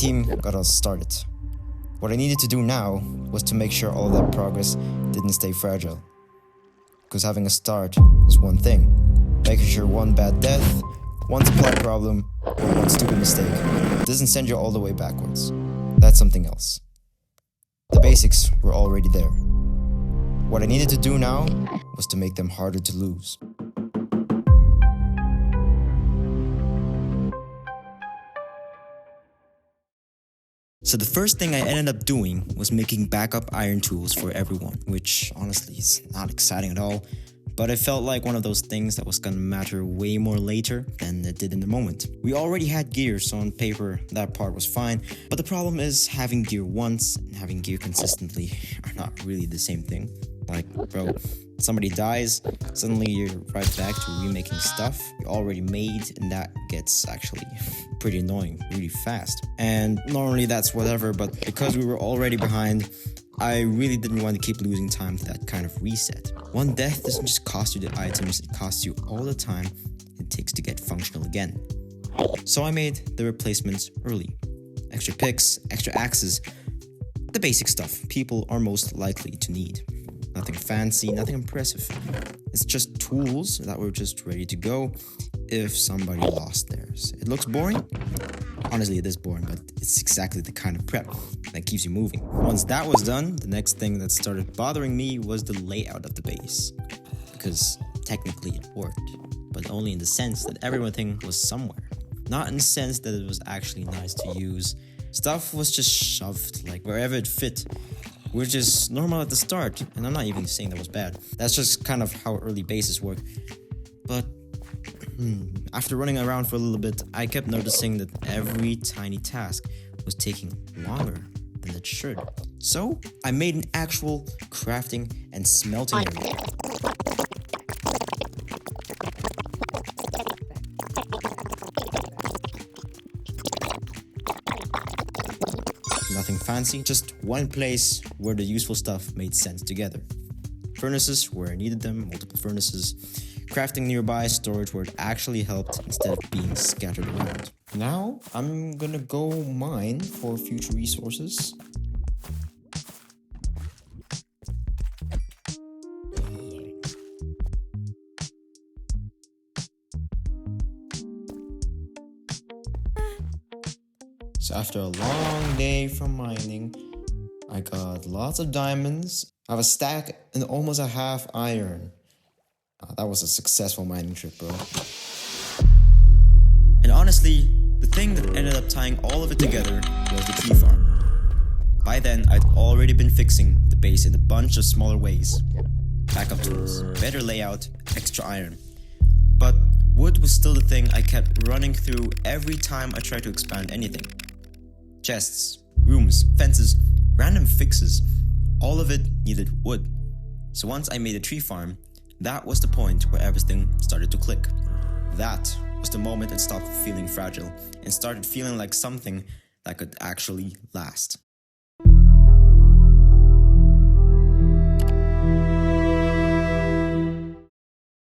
team got us started. What I needed to do now was to make sure all of that progress didn't stay fragile. Because having a start is one thing. Making sure one bad death, one supply problem, or one stupid mistake doesn't send you all the way backwards. That's something else. The basics were already there. What I needed to do now was to make them harder to lose. So the first thing I ended up doing was making backup iron tools for everyone, which honestly is not exciting at all, but it felt like one of those things that was gonna matter way more later than it did in the moment. We already had gear, so on paper that part was fine, but the problem is having gear once and having gear consistently are not really the same thing. Like, bro, somebody dies, suddenly you're right back to remaking stuff you already made, and that gets actually pretty annoying really fast. And normally that's whatever, but because we were already behind, I really didn't want to keep losing time to that kind of reset. One death doesn't just cost you the items, it costs you all the time it takes to get functional again. So I made the replacements early. Extra picks, extra axes, the basic stuff people are most likely to need. Nothing fancy, nothing impressive. It's just tools that were just ready to go if somebody lost theirs. It looks boring? Honestly, it is boring, but it's exactly the kind of prep that keeps you moving. Once that was done, the next thing that started bothering me was the layout of the base. Because technically it worked, but only in the sense that everything was somewhere. Not in the sense that it was actually nice to use. Stuff was just shoved, like wherever it fit, which is normal at the start, and I'm not even saying that was bad. That's just kind of how early bases work. But after running around for a little bit, I kept noticing that every tiny task was taking longer than it should. So I made an actual crafting and smelting area. Nothing fancy, just one place where the useful stuff made sense together. Furnaces where I needed them, multiple furnaces. Crafting nearby, storage where it actually helped instead of being scattered around. Now, I'm gonna go mine for future resources. So after a long day from mining, I got lots of diamonds. I have a stack and almost a half iron. That was a successful mining trip, bro. And honestly, the thing that ended up tying all of it together was the tree farm. By then, I'd already been fixing the base in a bunch of smaller ways. Backup tools, better layout, extra iron. But wood was still the thing I kept running through every time I tried to expand anything. Chests, rooms, fences, random fixes, all of it needed wood. So once I made a tree farm, that was the point where everything started to click. That was the moment it stopped feeling fragile and started feeling like something that could actually last.